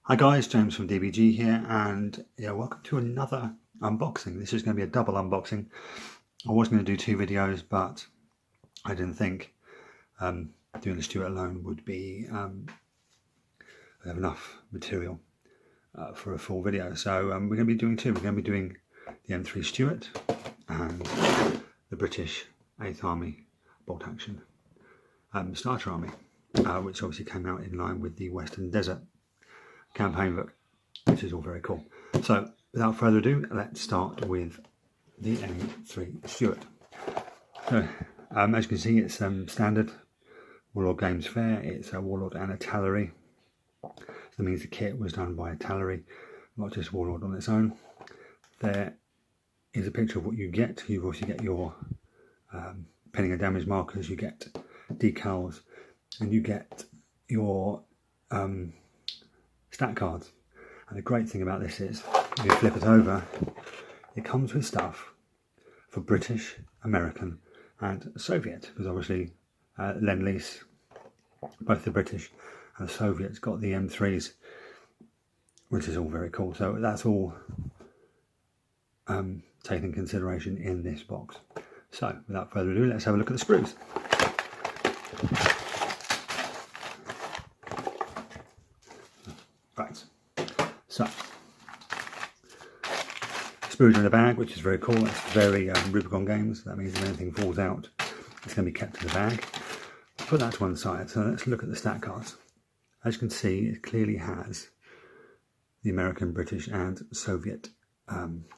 Hi guys, James from DBG here, and yeah, welcome to another unboxing. This is going to be a double unboxing. I was going to do two videos, but I didn't think doing the Stuart alone would be have enough material for a full video. So we're going to be doing two. We're going to be doing the M3 Stuart and the British 8th Army bolt action starter army, which obviously came out in line with the Western Desert campaign book, which is all very cool. So without further ado, let's start with the M3 Stuart. So as you can see, it's standard Warlord Games Fair. It's a Warlord and a Tallery. So that means the kit was done by a Tallery, not just Warlord on its own. There is a picture of what you get. You also get your penning and damage markers, you get decals, and you get your stat cards. And the great thing about this is, if you flip it over, it comes with stuff for British, American and Soviet, because obviously Lend-Lease, both the British and the Soviets got the M3s, which is all very cool. So that's all taken into consideration in this box. So without further ado, let's have a look at the sprues. Right, so sprues are in the bag, which is very cool. That's very Rubicon Games. That means if anything falls out, it's going to be kept in the bag. Put that to one side. So let's look at the stat cards. As you can see, it clearly has the American, British and Soviet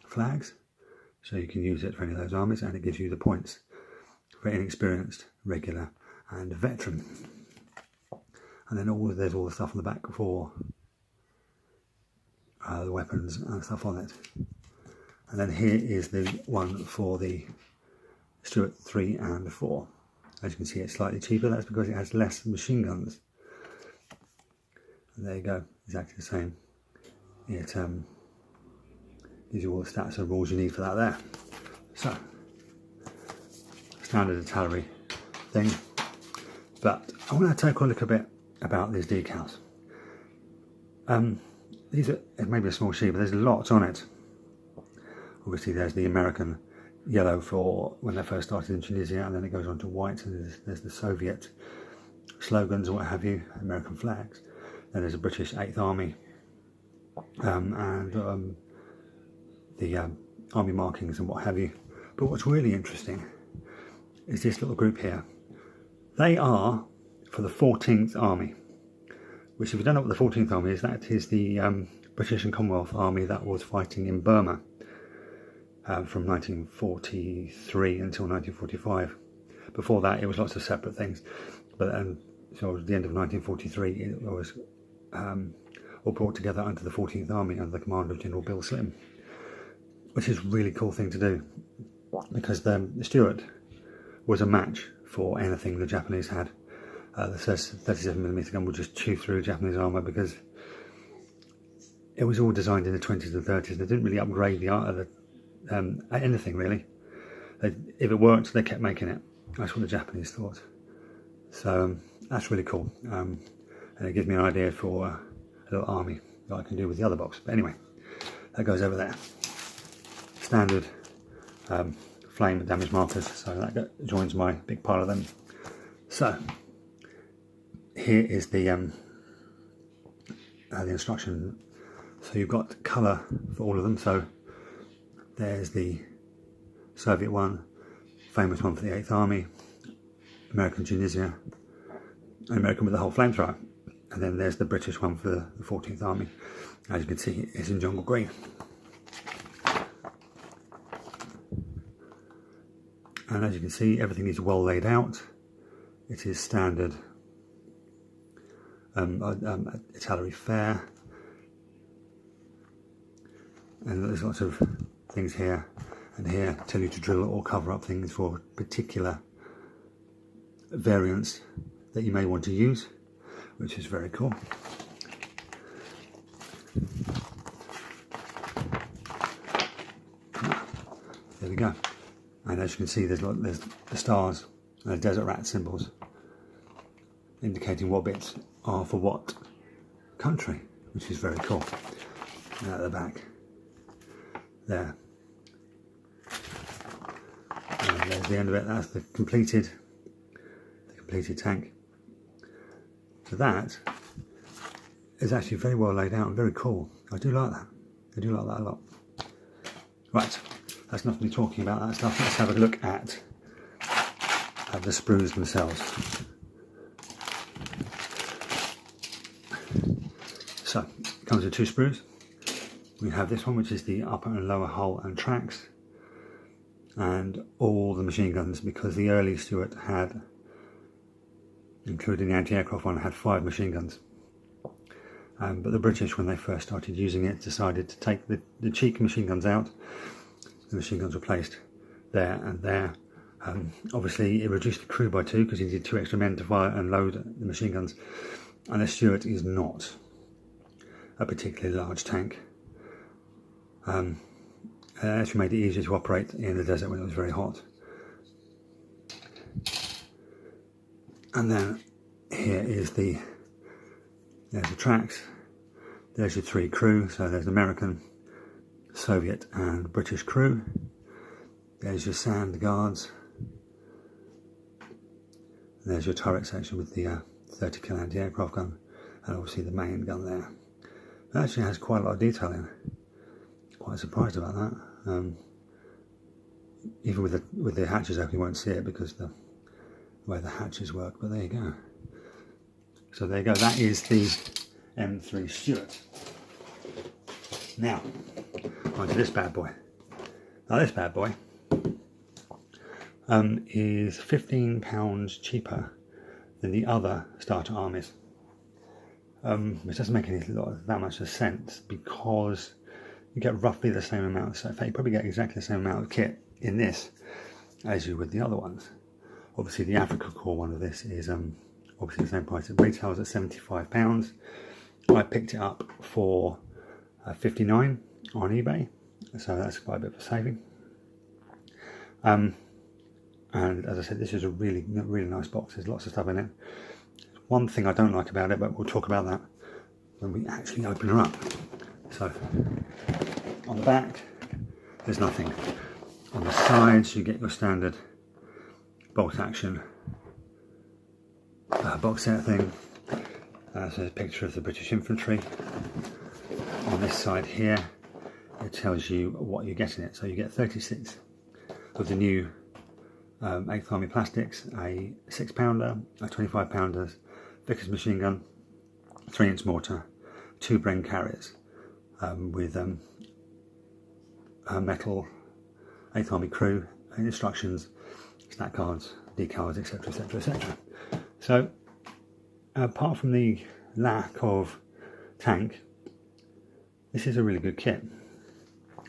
flags. So you can use it for any of those armies, and it gives you the points for inexperienced, regular and veteran. And then there's all the stuff on the back for the weapons and stuff on it. And then here is the one for the Stuart 3 and 4. As you can see, it's slightly cheaper. That's because it has less machine guns. And there you go, exactly the same. It gives you all the stats and rules you need for that there. So, standard artillery thing. But I want to take a look a bit about these decals. These are maybe a small sheet, but there's lots on it. Obviously there's the American yellow for when they first started in Tunisia, and then it goes on to white, and there's the Soviet slogans or what have you, American flags. Then there's a British 8th Army and the army markings and what have you. But what's really interesting is this little group here. They are for the 14th Army, which, if you don't know what the 14th Army is, that is the British and Commonwealth Army that was fighting in Burma from 1943 until 1945. Before that, it was lots of separate things. But so at the end of 1943, it was all brought together under the 14th Army under the command of General Bill Slim, which is a really cool thing to do, because the Stuart was a match for anything the Japanese had. The 37mm gun would just chew through Japanese armour, because it was all designed in the 20s and 30s. They didn't really upgrade the art of anything really. If it worked, they kept making it. That's what the Japanese thought. So that's really cool, and it gives me an idea for a little army that I can do with the other box. But anyway, that goes over there. Standard flame and damage markers, so that joins my big pile of them. So here is the instruction. So you've got colour for all of them. So there's the Soviet one, famous one for the 8th Army, American Tunisia, American with the whole flamethrower, and then there's the British one for the 14th Army. As you can see, it's in jungle green. And as you can see, everything is well laid out. It is standard artillery fair, and there's lots of things here and here to tell you to drill or cover up things for particular variants that you may want to use, which is very cool. There we go. And as you can see, there's the stars and the desert rat symbols indicating what bits are for what country, which is very cool. And at the back there. And there's the end of it. That's the completed tank. So that is actually very well laid out and very cool. I do like that. I do like that a lot. Right, that's enough of me talking about that stuff. Let's have a look at the sprues themselves. So, it comes with 2 sprues. We have this one, which is the upper and lower hull and tracks, and all the machine guns, because the early Stuart had, including the anti-aircraft one, had 5 machine guns. But the British, when they first started using it, decided to take the cheek machine guns out. The machine guns were placed there and there. Obviously, it reduced the crew by 2 because you needed 2 extra men to fire and load the machine guns. And the Stuart is not a particularly large tank. It actually made it easier to operate in the desert when it was very hot. And then here is there's the tracks. There's your 3 crew. So there's American, Soviet and British crew. There's your sand guards. There's your turret section with the 30 kilo anti-aircraft gun, and obviously the main gun there. It actually has quite a lot of detail in. Quite surprised about that. Even with the hatches open, you won't see it because the way the hatches work. But there you go. So there you go. That is the M3 Stuart. Now, onto this bad boy. Now this bad boy is £15 cheaper than the other starter armies, which doesn't make that much sense, because you get roughly the same amount. So in fact, you probably get exactly the same amount of kit in this as you would the other ones. Obviously, the Africa Corps one of this is obviously the same price. It retails at £75. I picked it up for £59 on eBay, so that's quite a bit of a saving. And as I said, this is a really nice box. There's lots of stuff in it. One thing I don't like about it, but we'll talk about that when we actually open her up. So on the back, there's nothing. On the sides, you get your standard bolt action box set thing. So there's a picture of the British infantry. On this side here, it tells you what you get in it. So you get 36 of the new 8th Army plastics, a 6-pounder, a 25-pounder Vickers machine gun, 3-inch mortar, 2 Bren carriers with metal 8th Army crew, instructions, snack cards, decals, etc, etc, etc. So apart from the lack of tank, this is a really good kit.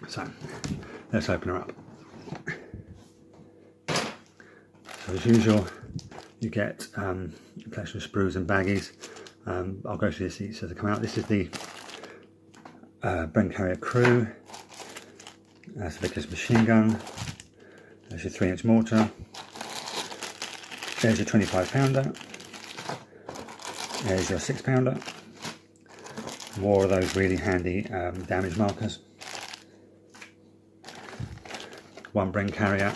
So let's open her up. So as usual, you get a collection of sprues and baggies. I'll go through this each as they come out. This is the Bren carrier crew. That's the Vickers machine gun. There's your 3-inch mortar. There's your 25-pounder. There's your 6-pounder. More of those really handy damage markers. 1 Bren carrier.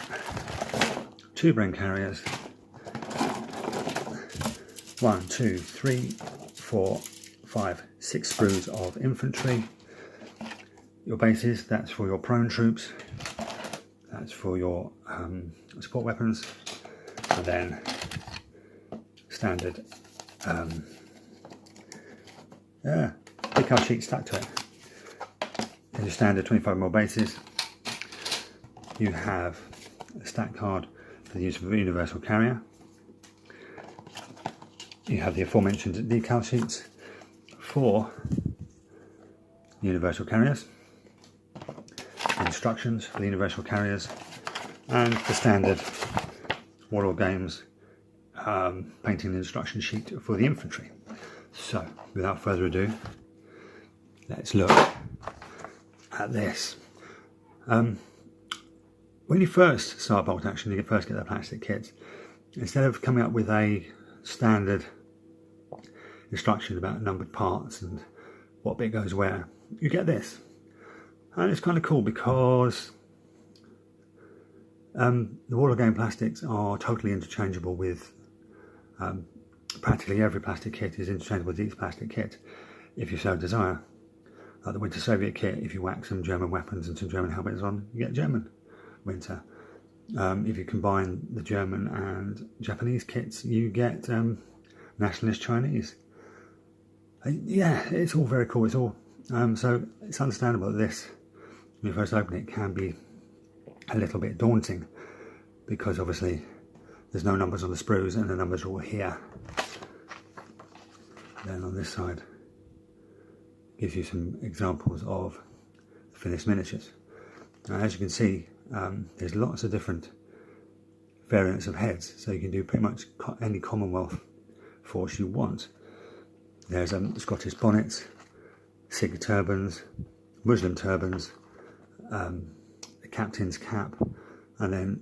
2 Bren carriers. 1, 2, 3, 4, 5, 6 sprues of infantry. Your bases, that's for your prone troops. That's for your support weapons. And then standard decal sheet stuck to it. There's your standard 25mm bases. You have a stack card for the use of a universal carrier. You have the aforementioned decal sheets for universal carriers, instructions for the universal carriers, and the standard Warlord Games painting the instruction sheet for the infantry. So without further ado, let's look at this. When you first start bolt action, you first get the plastic kits. Instead of coming up with a standard instruction about numbered parts and what bit goes where, you get this. And it's kind of cool because the Warlord Game plastics are totally interchangeable with practically every plastic kit is interchangeable with each plastic kit if you so desire. Like the Winter Soviet kit, if you whack some German weapons and some German helmets on, you get German Winter. If you combine the German and Japanese kits, you get Nationalist Chinese. Yeah, it's all very cool. It's all so it's understandable that this, when you first open it, can be a little bit daunting because obviously there's no numbers on the sprues and the numbers are all here. Then on this side gives you some examples of finished miniatures. Now, as you can see, there's lots of different variants of heads, so you can do pretty much any Commonwealth force you want. There's Scottish bonnets, Sikh turbans, Muslim turbans, a captain's cap, and then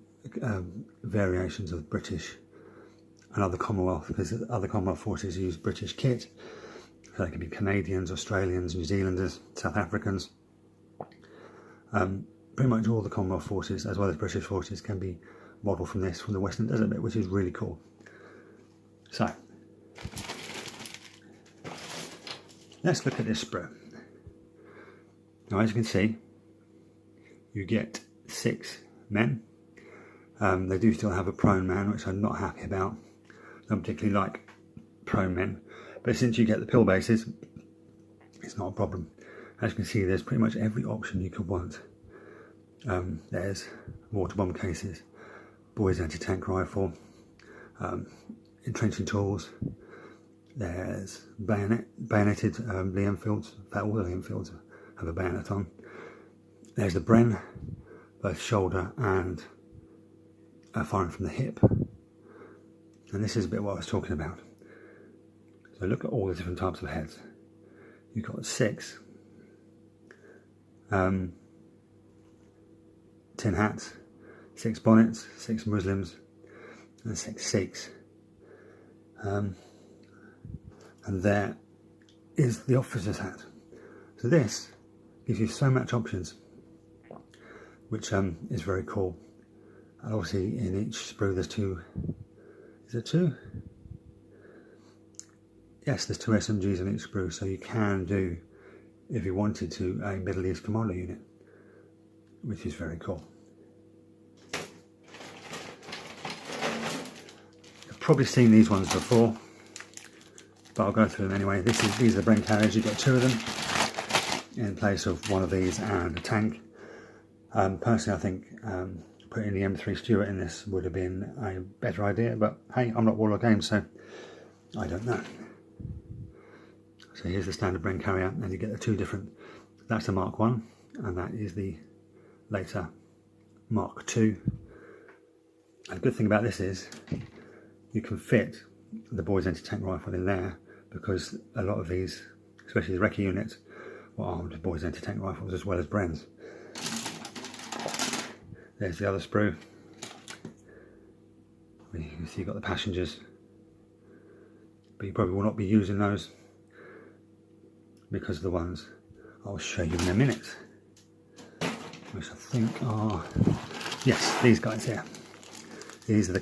variations of British and other Commonwealth, because other Commonwealth forces use British kit. So they can be Canadians, Australians, New Zealanders, South Africans. Pretty much all the Commonwealth forces, as well as British forces, can be modelled from this, from the Western Desert bit, which is really cool. So, let's look at this sprue. Now, as you can see, you get 6 men. They do still have a prone man, which I'm not happy about. I don't particularly like prone men, but since you get the pill bases, it's not a problem. As you can see, there's pretty much every option you could want. There's mortar bomb cases, boys anti-tank rifle, entrenching tools. There's bayoneted Lee Enfields. In fact, all the Lee Enfields have a bayonet on. There's the Bren, both shoulder and firing from the hip. And this is a bit what I was talking about. So look at all the different types of heads. You've got 6 tin hats, 6 bonnets, 6 Muslims, and 6 Sikhs. And there is the officer's hat. So this gives you so much options, which is very cool. And obviously in each sprue there's 2, is it 2? Yes, there's 2 SMGs in each sprue, so you can do, if you wanted to, a Middle East commando unit, which is very cool. You've probably seen these ones before, but I'll go through them anyway. These are the Bren carriers. You've got 2 of them in place of one of these and a tank. Personally, I think putting the M3 Stuart in this would have been a better idea, but hey, I'm not Warlord Games, so I don't know. So here's the standard Bren carrier, and you get the 2 different. That's the Mark 1, and that is the later Mark 2. And the good thing about this is you can fit the boys anti-tank rifle in there, because a lot of these, especially the recce units, were armed with boys anti-tank rifles as well as Brens. There's the other sprue. You can see you've got the passengers, but you probably will not be using those because of the ones I'll show you in a minute, which I think are, yes, these guys here. These are the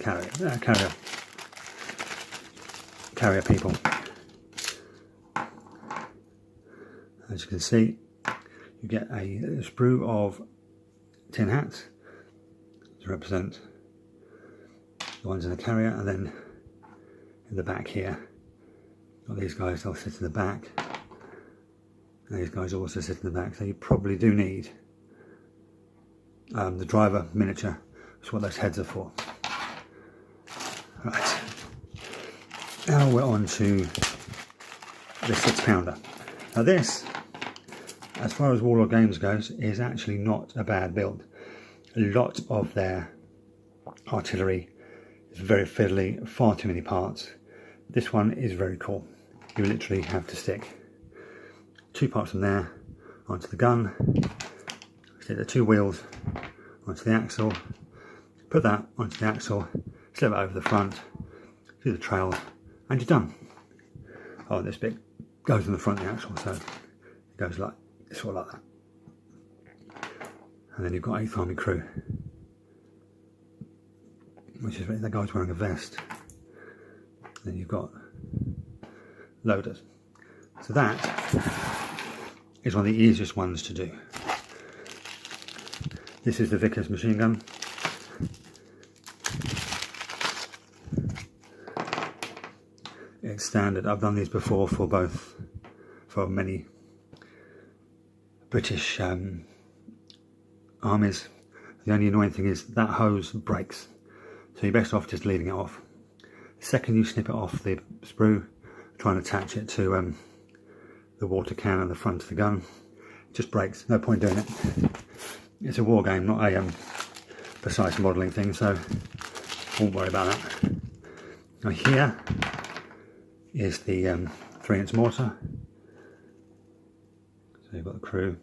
carrier people. As you can see, you get a sprue of tin hats to represent the ones in the carrier, and then in the back here, got these guys, they'll sit in the back. And these guys also sit in the back, so you probably do need the driver miniature. That's what those heads are for. Right, now we're on to the 6-pounder. Now this, as far as Warlord Games goes, is actually not a bad build. A lot of their artillery is very fiddly, far too many parts. This one is very cool. You literally have to stick 2 parts from there onto the gun, stick the 2 wheels onto the axle, put that onto the axle, slip it over the front, do the trails, and you're done. Oh, this bit goes in the front of the axle, so It goes like, sort of like that. And then you've got 8th Army Crew, which is the guy's wearing a vest. Then you've got loaders. So that is one of the easiest ones to do. This is the Vickers Machine Gun. It's standard. I've done these before for many British armies. The only annoying thing is that hose breaks, so you're best off just leaving it off. The second you snip it off the sprue, try and attach it to the water can on the front of the gun, it just breaks. No point doing it. It's a war game, not a precise modelling thing, so won't worry about that. Now here is the 3-inch mortar. So you've got the crew.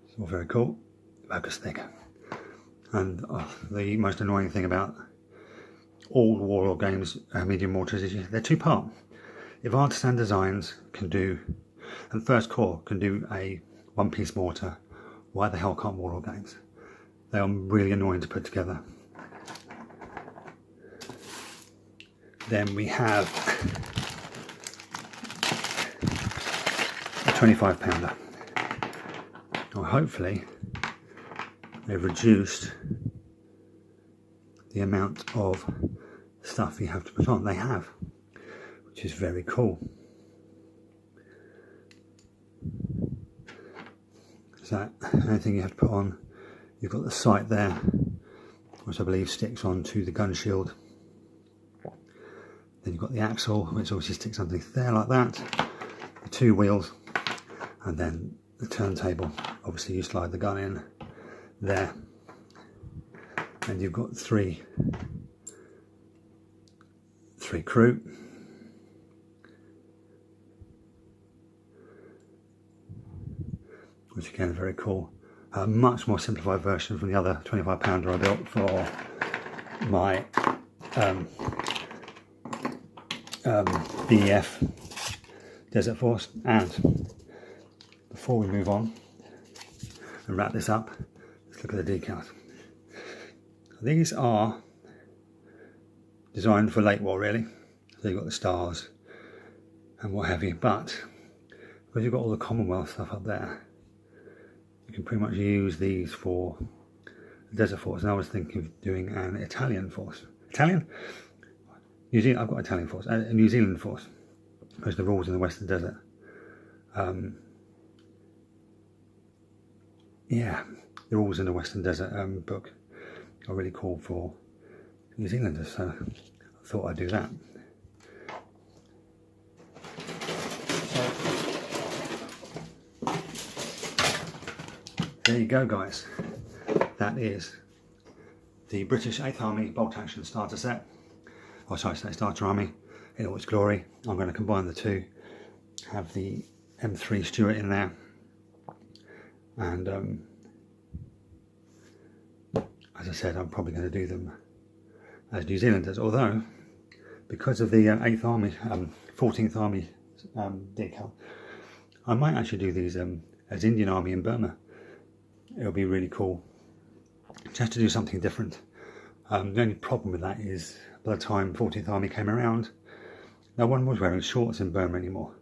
It's all very cool. Focus thick. And the most annoying thing about all Warlord games, medium mortars, is they're two-part. If Artisan Designs can do, and First Corps can do a one-piece mortar, why the hell can't Warlord games? They are really annoying to put together. Then we have a 25-pounder. Now hopefully they've reduced the amount of stuff you have to put on. They have, which is very cool. So anything you have to put on, you've got the sight there, which I believe sticks onto the gun shield. Then you've got the axle, which obviously sticks underneath there like that. The 2 wheels, and then the turntable. Obviously you slide the gun in there. And you've got three crew. Which again is very cool. A much more simplified version from the other 25-pounder I built for my BEF Desert Force. And before we move on and wrap this up, let's look at the decals. These are designed for late war, really. So you've got the stars and what have you, but because you've got all the Commonwealth stuff up there, you can pretty much use these for the Desert Force. And I was thinking of doing an Italian force. Italian? New Zealand. I've got Italian force. A New Zealand force. Because the rules in the Western Desert. Yeah, the rules in the Western Desert book are really cool for New Zealanders, so I thought I'd do that. There you go, guys. That is the British 8th Army bolt action starter set. Oh, sorry, starter army in all its glory. I'm going to combine the two. Have the M3 Stuart in there, and as I said, I'm probably going to do them as New Zealanders, although because of the 8th Army, 14th Army decal, I might actually do these as Indian Army in Burma. It'll be really cool just to do something different. The only problem with that is by the time 14th Army came around, no one was wearing shorts in Burma anymore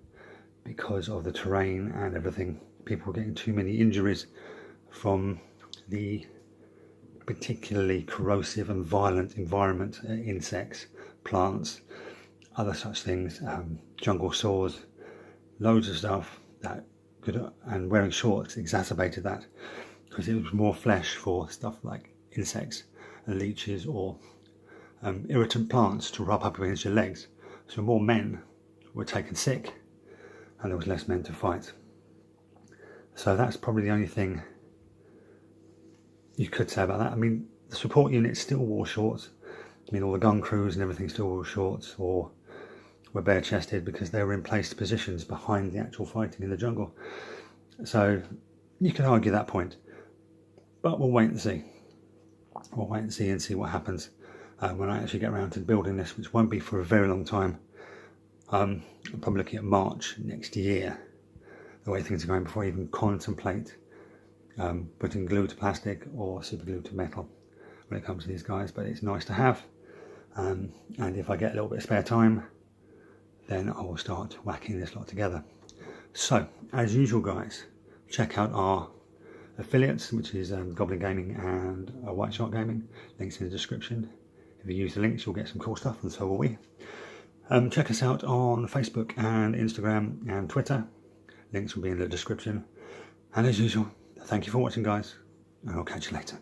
because of the terrain and everything. People were getting too many injuries from the particularly corrosive and violent environment, insects, plants, other such things, jungle saws, loads of stuff that could, and wearing shorts exacerbated that because it was more flesh for stuff like insects and leeches or irritant plants to rub up against your legs. So more men were taken sick and there was less men to fight. So that's probably the only thing you could say about that. I mean, the support units still wore shorts. I mean, all the gun crews and everything still wore shorts or were bare-chested because they were in placed positions behind the actual fighting in the jungle. So you could argue that point, but we'll wait and see. We'll wait and see what happens. when I actually get around to building this, which won't be for a very long time. I'm probably looking at March next year, the way things are going, before I even contemplate putting glue to plastic or super glue to metal when it comes to these guys. But it's nice to have, and if I get a little bit of spare time, then I will start whacking this lot together. So, as usual guys, check out our affiliates, which is Goblin Gaming and White Shark Gaming. Links in the description. If you use the links, you'll get some cool stuff, and so will we. Check us out on Facebook and Instagram and Twitter. Links will be in the description. And as usual, thank you for watching guys, and I'll catch you later.